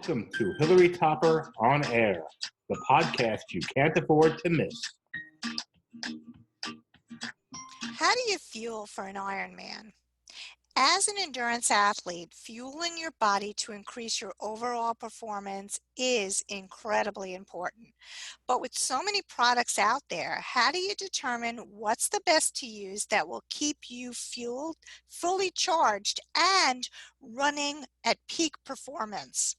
Welcome to Hilary Topper On Air, the podcast you can't afford to miss. How do you fuel for an Ironman? As an endurance athlete, fueling your body to increase your overall performance is incredibly important. But with so many products out there, how do you determine what's the best to use that will keep you fueled, fully charged, and running at peak performance?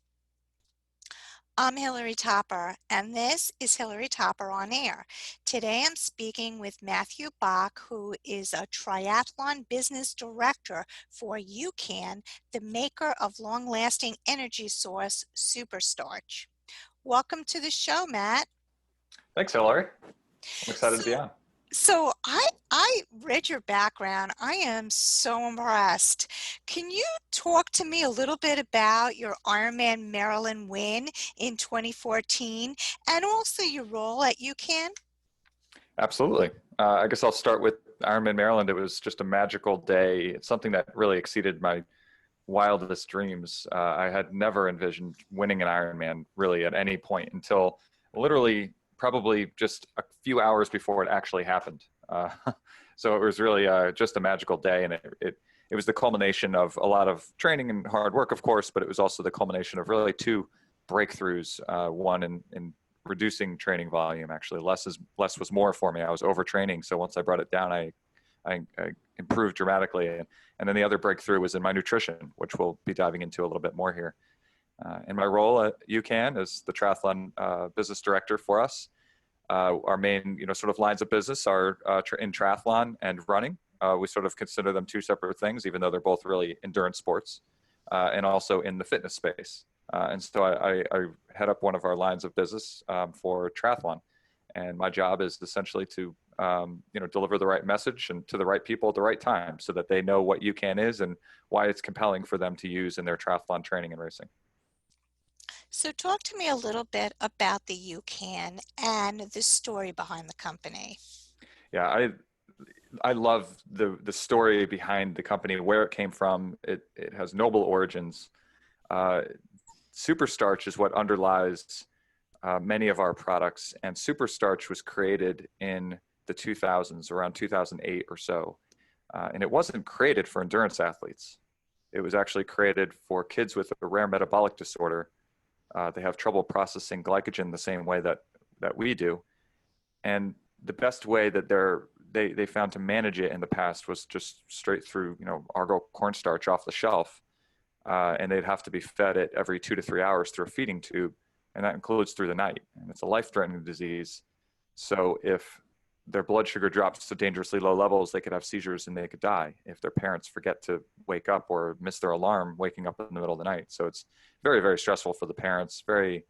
I'm Hilary Topper, and this is Hilary Topper On Air. Today I'm speaking with Matthew Bach, who is a Triathlon Business Director for UCAN, the maker of long-lasting energy source, Super Starch. Welcome to the show, Matt. Thanks, Hilary. I'm excited to be on. So I read your background. I am so impressed. Can you talk to me a little bit about your Ironman Maryland win in 2014 and also your role at UCAN? Absolutely. I guess I'll start with Ironman Maryland. It was just a magical day. It's something that really exceeded my wildest dreams. I had never envisioned winning an Ironman really at any point until literally probably just a few hours before it actually happened. So it was really just a magical day, and it was the culmination of a lot of training and hard work, of course, but it was also the culmination of really two breakthroughs. One in reducing training volume. Actually, less was more for me. I was overtraining, so once I brought it down, I improved dramatically. And then the other breakthrough was in my nutrition, which we'll be diving into a little bit more here. In my role at UCAN as the Triathlon Business Director for us, our main, sort of lines of business are in triathlon and running. We sort of consider them two separate things, even though they're both really endurance sports, and also in the fitness space. And so I head up one of our lines of business for triathlon, and my job is essentially to deliver the right message and to the right people at the right time, so that they know what UCAN is and why it's compelling for them to use in their triathlon training and racing. So talk to me a little bit about the UCAN and the story behind the company. Yeah, I love the story behind the company, where it came from. It has noble origins. Super Starch is what underlies many of our products, and Super Starch was created in the 2000s, around 2008 or so. And it wasn't created for endurance athletes. It was actually created for kids with a rare metabolic disorder. They have trouble processing glycogen the same way that we do. And the best way that they found to manage it in the past was just straight through, Argo cornstarch off the shelf. And they'd have to be fed it every 2 to 3 hours through a feeding tube. And that includes through the night. And it's a life-threatening disease. So if their blood sugar drops to dangerously low levels, they could have seizures and they could die if their parents forget to wake up or miss their alarm waking up in the middle of the night. So it's very, very stressful for the parents, very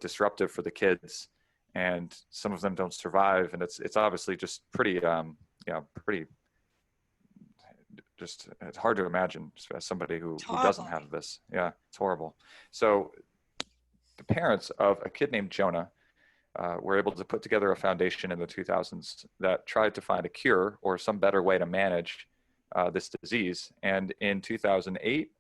disruptive for the kids, and some of them don't survive. And it's obviously just pretty, it's hard to imagine as somebody who doesn't have this. Yeah, it's horrible. So the parents of a kid named Jonah were able to put together a foundation in the 2000s that tried to find a cure or some better way to manage this disease. And in 2008,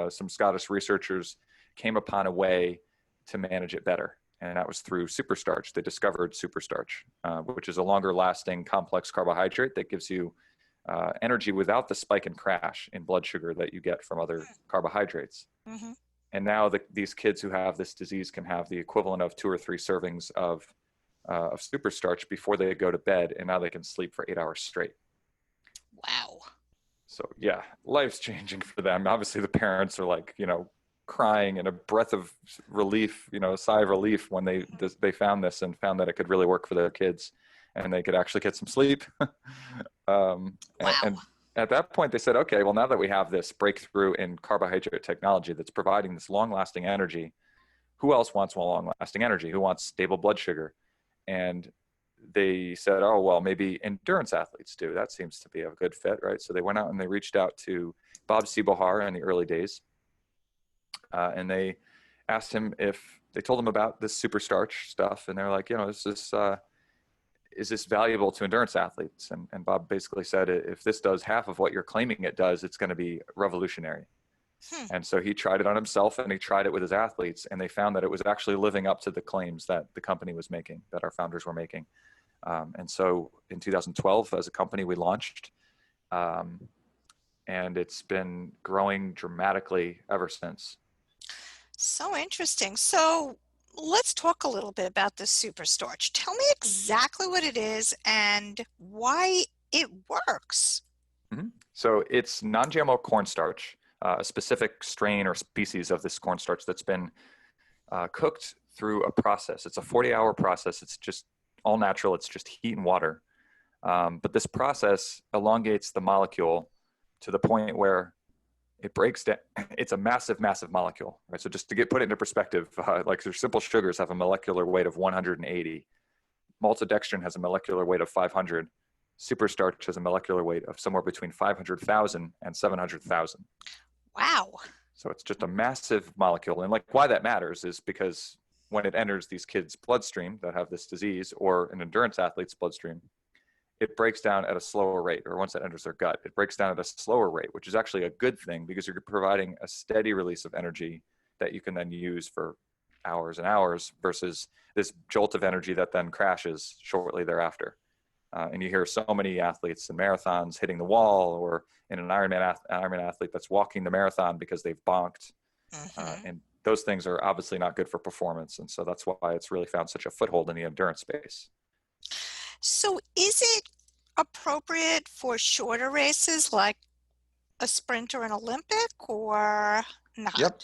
some Scottish researchers came upon a way to manage it better. And that was through Super Starch. They discovered Super Starch, which is a longer lasting complex carbohydrate that gives you energy without the spike and crash in blood sugar that you get from other carbohydrates. Mm-hmm. And now these kids who have this disease can have the equivalent of 2 or 3 servings of Super Starch before they go to bed, and now they can sleep for 8 hours straight. Wow. So yeah, life's changing for them. Obviously the parents are like, crying in a breath of relief, a sigh of relief when they found this and found that it could really work for their kids and they could actually get some sleep. Wow. And at that point, they said, okay, well, now that we have this breakthrough in carbohydrate technology that's providing this long-lasting energy, who else wants long-lasting energy? Who wants stable blood sugar? And they said, oh, well, maybe endurance athletes do. That seems to be a good fit, right? So they went out and they reached out to Bob Seebohar in the early days. And they asked him they told him about this Super Starch stuff. And they're like, is this valuable to endurance athletes? And Bob basically said, if this does half of what you're claiming it does, it's going to be revolutionary. And so he tried it on himself and he tried it with his athletes, and they found that it was actually living up to the claims that the company was making, that our founders were making. And so in 2012, as a company, we launched, and it's been growing dramatically ever since. So interesting. So let's talk a little bit about the Super Starch. Tell me exactly what it is and why it works. Mm-hmm. So it's non-GMO cornstarch, a specific strain or species of this cornstarch that's been cooked through a process. It's a 40-hour process. It's just all natural. It's just heat and water. But this process elongates the molecule to the point where it breaks down. It's a massive, massive molecule, right? So just to put it into perspective, like your simple sugars have a molecular weight of 180. Maltodextrin has a molecular weight of 500. Super starch has a molecular weight of somewhere between 500,000 and 700,000. Wow. So it's just a massive molecule. And like why that matters is because when it enters these kids' bloodstream that have this disease, or an endurance athlete's bloodstream, it breaks down at a slower rate, or once it enters their gut, it breaks down at a slower rate, which is actually a good thing because you're providing a steady release of energy that you can then use for hours and hours versus this jolt of energy that then crashes shortly thereafter. And you hear so many athletes in marathons hitting the wall, or in an Ironman athlete that's walking the marathon because they've bonked. And those things are obviously not good for performance. And so that's why it's really found such a foothold in the endurance space. So is it appropriate for shorter races like a sprint or an Olympic, or not?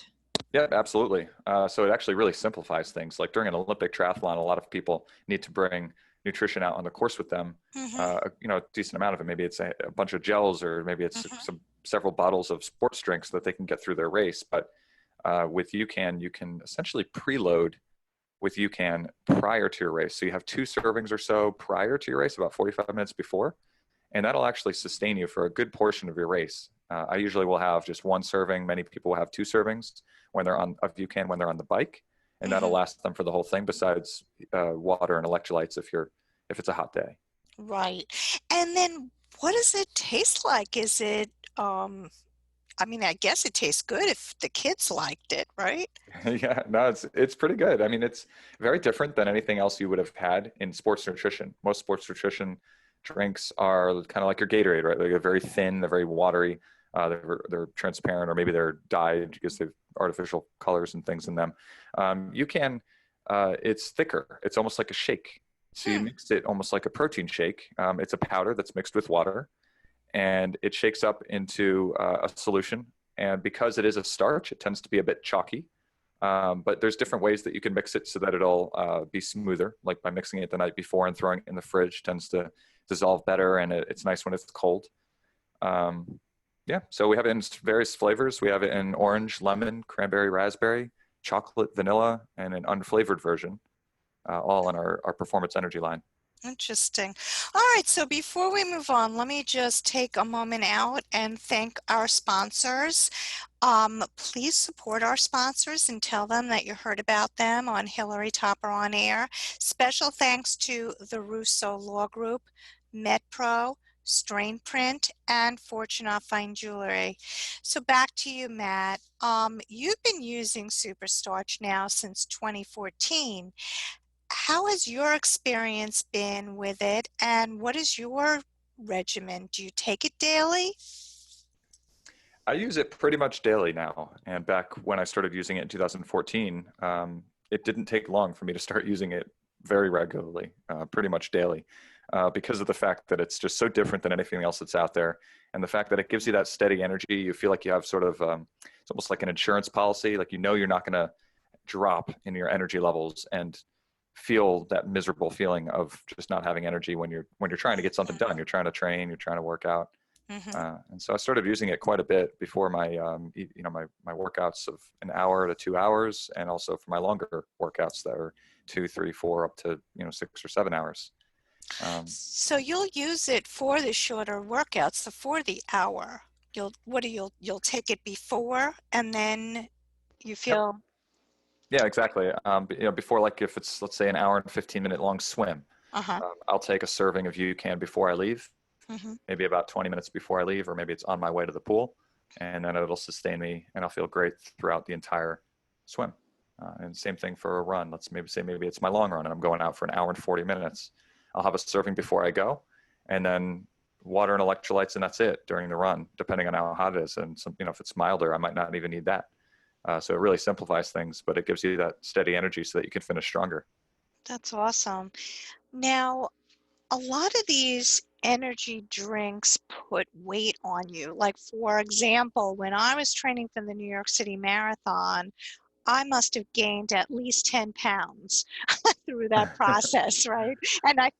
Yep, absolutely. So it actually really simplifies things. Like during an Olympic triathlon, a lot of people need to bring nutrition out on the course with them. A decent amount of it. Maybe it's a bunch of gels, or maybe it's several bottles of sports drinks so that they can get through their race. But with UCAN, you can essentially preload with UCAN prior to your race. So you have 2 servings or so prior to your race, about 45 minutes before, and that'll actually sustain you for a good portion of your race. I usually will have just 1 serving. Many people will have 2 servings when they're on of UCAN when they're on the bike, and that'll last them for the whole thing, besides water and electrolytes if it's a hot day. Right. And then what does it taste like? Is it, I guess it tastes good if the kids liked it, right? Yeah, no, it's pretty good. I mean, it's very different than anything else you would have had in sports nutrition. Most sports nutrition drinks are kind of like your Gatorade, right? They're very thin, they're very watery, they're transparent, or maybe they're dyed because they've artificial colors and things in them. It's thicker. It's almost like a shake. So you mix it almost like a protein shake. It's a powder that's mixed with water, and it shakes up into a solution. And because it is a starch, it tends to be a bit chalky. But there's different ways that you can mix it so that it'll be smoother, like by mixing it the night before and throwing it in the fridge tends to dissolve better, and it's nice when it's cold. So we have it in various flavors. We have it in orange, lemon, cranberry, raspberry, chocolate, vanilla, and an unflavored version, all in our performance energy line. Interesting. All right, so before we move on, let me just take a moment out and thank our sponsors. Please support our sponsors and tell them that you heard about them on Hilary Topper On Air. Special thanks to the Russo Law Group, MedPro, Strain Print, and Fortuna Fine Jewelry. So back to you, Matt. You've been using Super Starch now since 2014. How has your experience been with it, and what is your regimen? Do you take it daily? I use it pretty much daily now. And back when I started using it in 2014, it didn't take long for me to start using it very regularly, pretty much daily, because of the fact that it's just so different than anything else that's out there. And the fact that it gives you that steady energy. You feel like you have sort of, it's almost like an insurance policy. Like, you're not going to drop in your energy levels and feel that miserable feeling of just not having energy when you're trying to get something done. You're trying to train, you're trying to work out. And so I started using it quite a bit before my my workouts of an hour to 2 hours, and also for my longer workouts that are 2, 3, 4 up to 6 or 7 hours. So you'll use it for the shorter workouts, so for the hour. You'll take it before, and then you feel. Yep. Yeah, exactly. Before, like if it's, let's say, an hour and 15-minute long swim, I'll take a serving of UCAN before I leave, maybe about 20 minutes before I leave, or maybe it's on my way to the pool. and then it'll sustain me, and I'll feel great throughout the entire swim. And same thing for a run. Let's maybe it's my long run and I'm going out for an hour and 40 minutes. I'll have a serving before I go, and then water and electrolytes, and that's it during the run, depending on how hot it is. And some, if it's milder, I might not even need that. So it really simplifies things, but it gives you that steady energy so that you can finish stronger. That's awesome. Now, a lot of these energy drinks put weight on you. Like, for example, when I was training for the New York City Marathon, I must have gained at least 10 pounds through that process, right? And I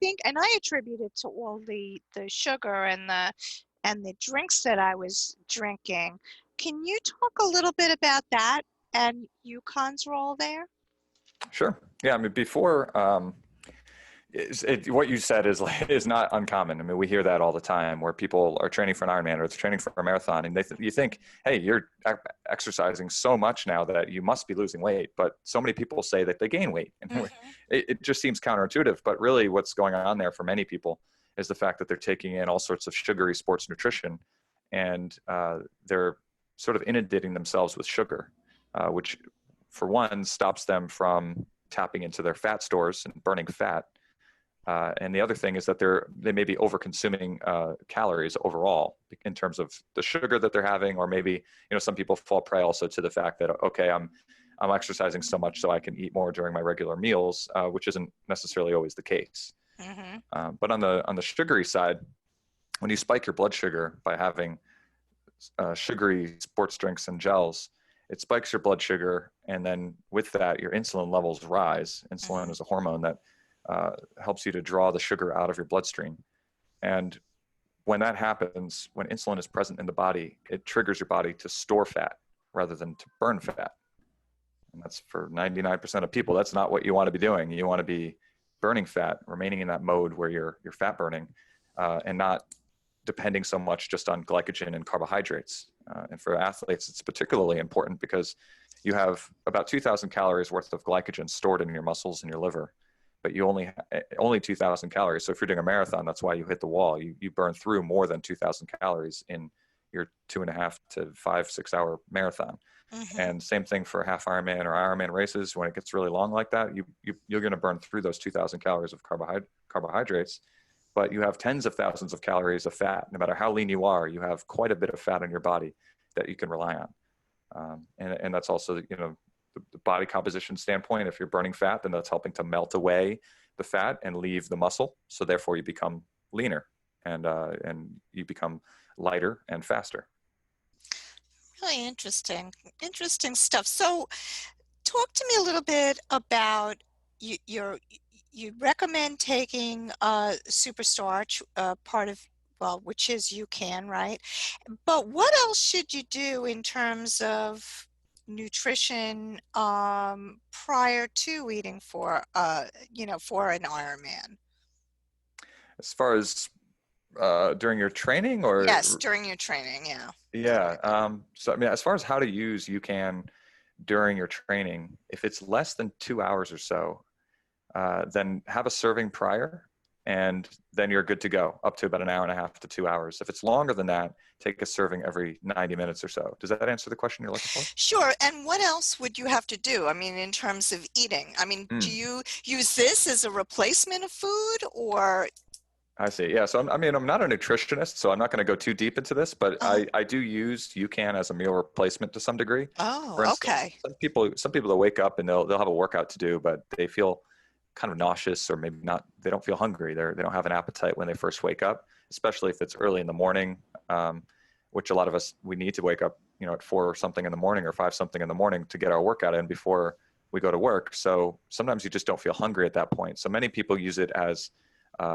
attribute it to all the sugar and the drinks that I was drinking. Can you talk a little bit about that and UCAN's role there? Sure. Yeah. I mean, before, what you said is not uncommon. I mean, we hear that all the time, where people are training for an Ironman or training for a marathon, and you think, hey, you're exercising so much now that you must be losing weight. But so many people say that they gain weight, and it just seems counterintuitive. But really, what's going on there for many people is the fact that they're taking in all sorts of sugary sports nutrition, and they're sort of inundating themselves with sugar, which, for one, stops them from tapping into their fat stores and burning fat. And the other thing is that they may be over-consuming calories overall in terms of the sugar that they're having, or maybe, some people fall prey also to the fact that, okay, I'm exercising so much so I can eat more during my regular meals, which isn't necessarily always the case. But on the sugary side, when you spike your blood sugar by having sugary sports drinks and gels, it spikes your blood sugar, and then with that, your insulin levels rise. Insulin is a hormone that helps you to draw the sugar out of your bloodstream. And when that happens, when insulin is present in the body, it triggers your body to store fat rather than to burn fat. And that's, for 99% of people, that's not what you want to be doing. You want to be burning fat, remaining in that mode where you're fat burning, and not depending so much just on glycogen and carbohydrates. And for athletes, it's particularly important because you have about 2,000 calories worth of glycogen stored in your muscles and your liver, but you only 2,000 calories. So if you're doing a marathon, that's why you hit the wall. You burn through more than 2,000 calories in your 2.5 to 5, 6 hour marathon. And same thing for half Ironman or Ironman races. When it gets really long like that, you're going to burn through those 2,000 calories of carbohydrates, but you have tens of thousands of calories of fat. No matter how lean you are, you have quite a bit of fat in your body that you can rely on. And that's also, the body composition standpoint. If you're burning fat, then that's helping to melt away the fat and leave the muscle. So therefore you become leaner and you become lighter and faster. Really interesting stuff. So talk to me a little bit about you recommend taking Super Starch, part of, which is UCAN, right? But what else should you do in terms of nutrition prior to eating for an Ironman? As far as during your training, or? Yes, during your training, yeah. Yeah. So, I mean, as far as how to use UCAN during your training, if it's less than 2 hours or so, then have a serving prior, and then you're good to go up to about an hour and a half to 2 hours. If it's longer than that, take a serving every 90 minutes or so. Does that answer the question you're looking for? Sure. And what else would you have to do? I mean, in terms of eating, do you use this as a replacement of food, or? I see. Yeah. So, I'm not a nutritionist, so I'm not going to go too deep into this, but I do use UCAN as a meal replacement to some degree. Oh, For instance, okay. Some people that wake up and they'll have a workout to do, but they feel kind of nauseous, or maybe not, they don't feel hungry. They don't have an appetite when they first wake up, especially if it's early in the morning, which a lot of us, we need to wake up, at 4 or something in the morning or 5 something in the morning to get our workout in before we go to work. So sometimes you just don't feel hungry at that point. So many people use it as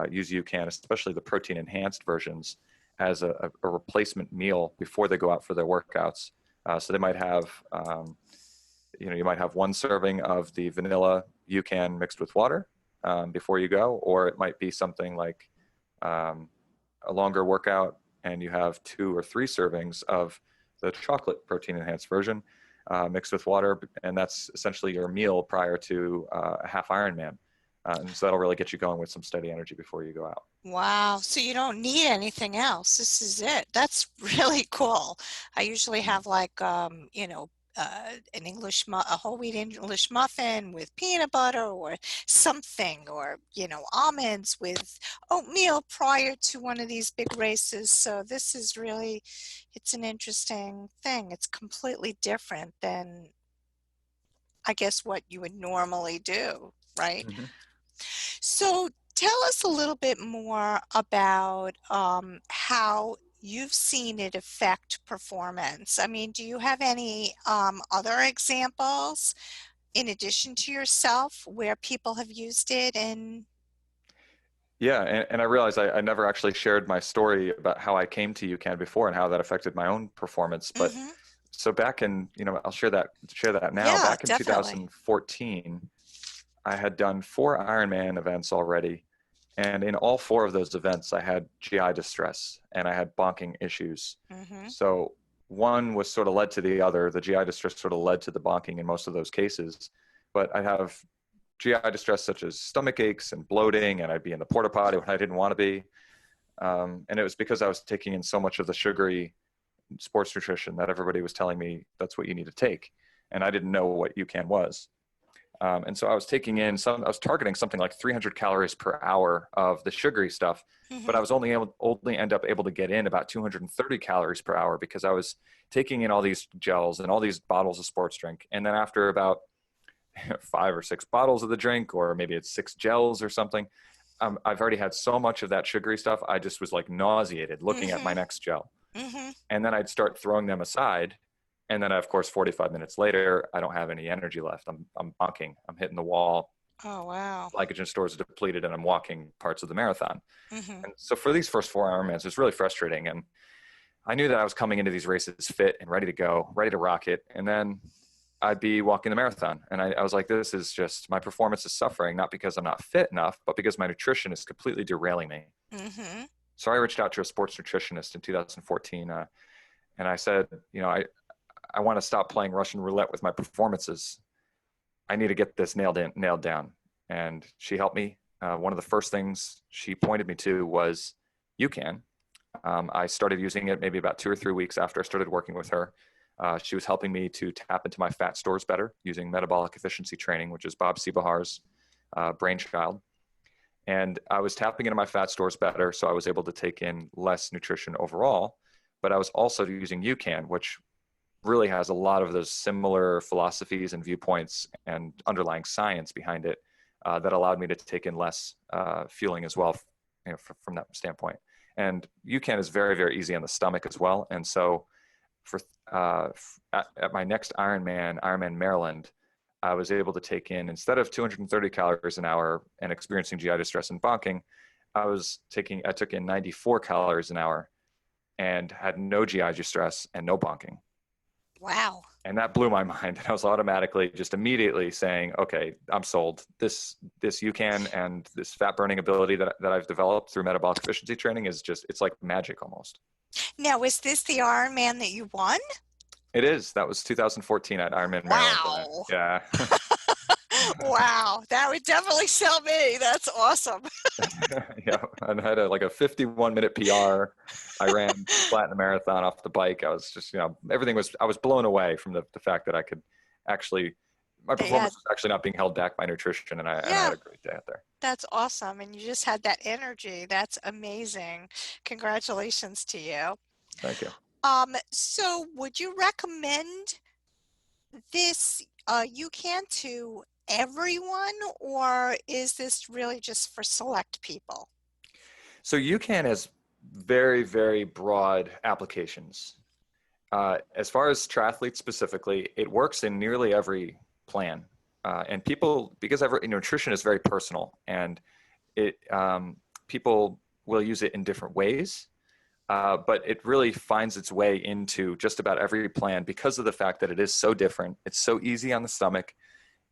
use UCAN, especially the protein enhanced versions, as a replacement meal before they go out for their workouts. So they might have, you might have one serving of the vanilla UCAN mixed with water before you go, or it might be something like a longer workout and you have 2 or 3 servings of the chocolate protein enhanced version mixed with water, and that's essentially your meal prior to a half Ironman. And so that'll really get you going with some steady energy before you go out. Wow. So you don't need anything else. This is it. That's really cool. I usually have like, an a whole wheat English muffin with peanut butter or something, or, almonds with oatmeal prior to one of these big races. So this is really, it's an interesting thing. It's completely different than, I guess, what you would normally do, right? Mm-hmm. So tell us a little bit more about how you've seen it affect performance. I mean, do you have any other examples in addition to yourself where people have used it? And Yeah, and I realized I never actually shared my story about how I came to UCAN before and how that affected my own performance. But so back in, I'll share that now. Yeah, back in definitely. 2014, I had done 4 Ironman events already. And in all 4 of those events, I had GI distress and I had bonking issues. So one was sort of led to the other. The GI distress sort of led to the bonking in most of those cases. But I have GI distress such as stomach aches and bloating, and I'd be in the porta potty when I didn't want to be. And it was because I was taking in so much of the sugary sports nutrition that everybody was telling me that's what you need to take. And I didn't know what UCAN was. And so I was taking in I was targeting something like 300 calories per hour of the sugary stuff, but I was only end up able to get in about 230 calories per hour because I was taking in all these gels and all these bottles of sports drink. And then after about 5 or 6 bottles of the drink, or maybe it's 6 gels or something, I've already had so much of that sugary stuff. I just was like nauseated looking at my next gel. And then I'd start throwing them aside. And then, of course, 45 minutes later, I don't have any energy left. I'm bonking. I'm hitting the wall. Oh, wow. Glycogen stores are depleted, and I'm walking parts of the marathon. And so for these first 4 Ironmans, it was really frustrating. And I knew that I was coming into these races fit and ready to go, ready to rock it. And then I'd be walking the marathon. And I was like, this is just, my performance is suffering, not because I'm not fit enough, but because my nutrition is completely derailing me. So I reached out to a sports nutritionist in 2014. And I said, I want to stop playing Russian roulette with my performances. I need to get this nailed down. And she helped me. One of the first things she pointed me to was UCAN. I started using it maybe about 2 or 3 weeks after I started working with her. She was helping me to tap into my fat stores better using metabolic efficiency training, which is Bob Seebahar's brainchild. And I was tapping into my fat stores better, so I was able to take in less nutrition overall. But I was also using UCAN, which really has a lot of those similar philosophies and viewpoints and underlying science behind it that allowed me to take in less fueling as well, from that standpoint. And UCAN is very, very easy on the stomach as well. And so at my next Ironman Maryland, I was able to take in, instead of 230 calories an hour and experiencing GI distress and bonking, I took in 94 calories an hour and had no GI distress and no bonking. Wow. And that blew my mind. And I was automatically just immediately saying, okay, I'm sold. This UCAN and this fat burning ability that I've developed through metabolic efficiency training is just, it's like magic almost. Now, is this the Ironman that you won? It is. That was 2014 at Ironman Maryland. Wow. Yeah. Wow. That would definitely sell me. That's awesome. Yeah. And I had a 51-minute PR. I ran flat in the marathon off the bike. I was just, I was blown away from the fact that I could actually, my performance was actually not being held back by nutrition. And I had a great day out there. That's awesome. And you just had that energy. That's amazing. Congratulations to you. Thank you. So would you recommend this UCAN to everyone, or is this really just for select people? So UCAN has very, very broad applications. As far as triathletes specifically, it works in nearly every plan. And people, because nutrition is very personal, and people will use it in different ways. But it really finds its way into just about every plan because of the fact that it is so different. It's so easy on the stomach.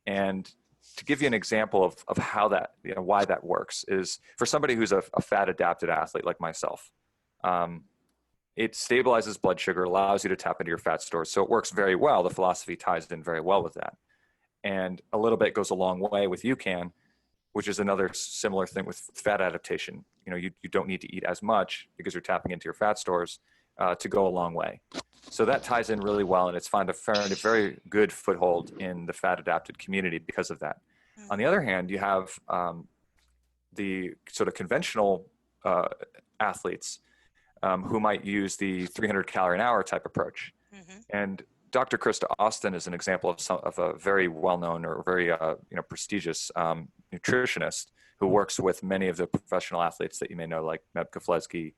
And to give you an example of how that, why that works is for somebody who's a fat adapted athlete like myself, it stabilizes blood sugar, allows you to tap into your fat stores. So it works very well. The philosophy ties in very well with that. And a little bit goes a long way with UCAN. which is another similar thing with fat adaptation. You don't need to eat as much because you're tapping into your fat stores to go a long way. So that ties in really well, and it's found a very good foothold in the fat adapted community because of that. Mm-hmm. On the other hand, you have the sort of conventional athletes who might use the 300 calorie an hour type approach. Mm-hmm. And Dr. Krista Austin is an example of a very well-known or very prestigious nutritionist who works with many of the professional athletes that you may know, like Meb Keflezighi,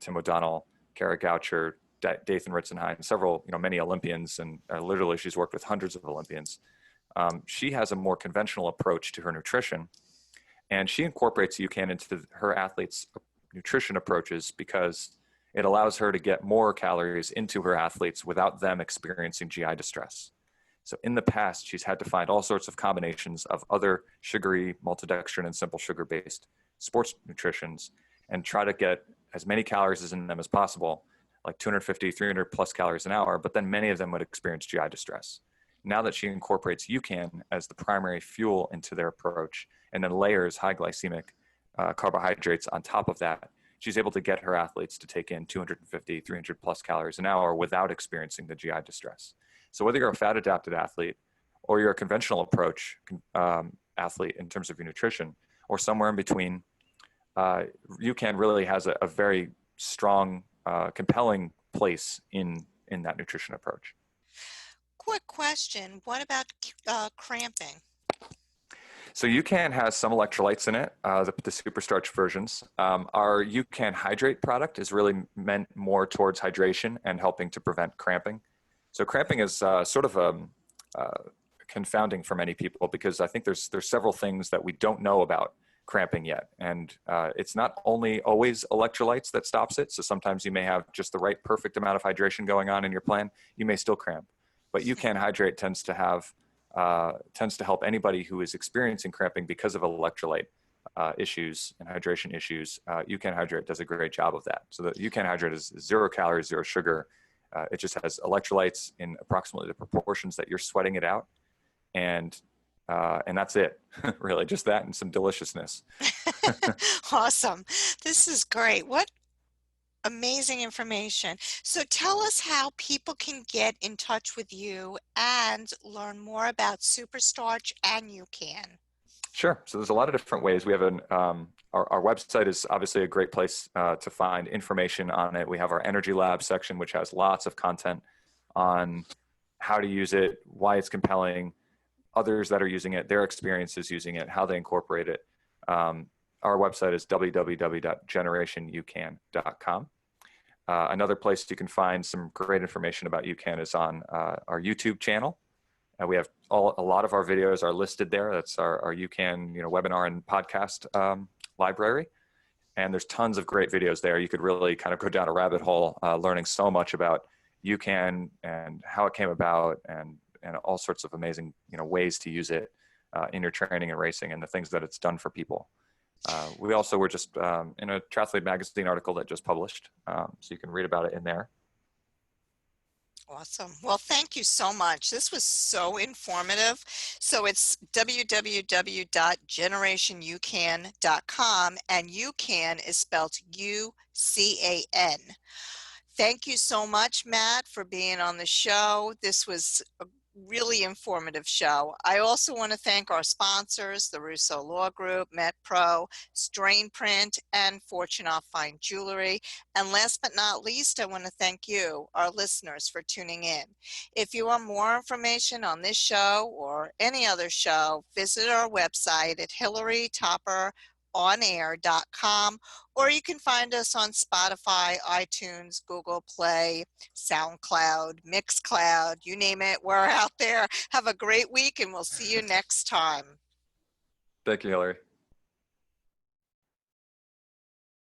Tim O'Donnell, Kara Goucher, Dathan Ritzenheim, several, many Olympians, and literally she's worked with hundreds of Olympians. She has a more conventional approach to her nutrition, and she incorporates UCAN into her athletes' nutrition approaches because it allows her to get more calories into her athletes without them experiencing GI distress. So in the past, she's had to find all sorts of combinations of other sugary, maltodextrin, and simple sugar-based sports nutritions and try to get as many calories in them as possible, like 250, 300 plus calories an hour, but then many of them would experience GI distress. Now that she incorporates UCAN as the primary fuel into their approach and then layers high glycemic carbohydrates on top of that, she's able to get her athletes to take in 250, 300 plus calories an hour without experiencing the GI distress. So whether you're a fat adapted athlete or you're a conventional approach athlete in terms of your nutrition or somewhere in between, UCAN really has a very strong, compelling place in that nutrition approach. Quick question. What about cramping? So UCAN has some electrolytes in it, the Super Starch versions. Our UCAN Hydrate product is really meant more towards hydration and helping to prevent cramping. So cramping is sort of confounding for many people because I think there's several things that we don't know about cramping yet. And it's not only always electrolytes that stops it. So sometimes you may have just the right perfect amount of hydration going on in your plan. You may still cramp. But UCAN Hydrate tends to help anybody who is experiencing cramping because of electrolyte issues and hydration issues. UCAN Hydrate does a great job of that. So the UCAN Hydrate is 0 calories, 0 sugar. It just has electrolytes in approximately the proportions that you're sweating it out. And that's it, really, just that and some deliciousness. Awesome. This is great. What amazing information. So tell us how people can get in touch with you and learn more about SuperStarch and UCAN. Sure. So there's a lot of different ways. We have our website is obviously a great place to find information on it. We have our Energy Lab section, which has lots of content on how to use it, why it's compelling, others that are using it, their experiences using it, how they incorporate it. Our website is www.generationucan.com. Another place you can find some great information about UCAN is on our YouTube channel. We have a lot of our videos are listed there. That's our UCAN webinar and podcast library. And there's tons of great videos there. You could really kind of go down a rabbit hole learning so much about UCAN and how it came about and all sorts of amazing ways to use it in your training and racing and the things that it's done for people. We also were just in a Triathlon magazine article that just published, so you can read about it in there. Awesome. Well, thank you so much. This was so informative. So it's www.generationucan.com, and UCAN is spelled UCAN. Thank you so much, Matt, for being on the show. This was a really informative show. I also want to thank our sponsors, the Russo Law Group, MetPro, Strain Print, and Fortune Off Fine Jewelry. And last but not least, I want to thank you, our listeners, for tuning in. If you want more information on this show or any other show, visit our website at hilarytopperonair.com, or you can find us on Spotify, iTunes, Google Play, SoundCloud, Mixcloud, you name it, we're out there. Have a great week, and we'll see you next time. Thank you, Hilary.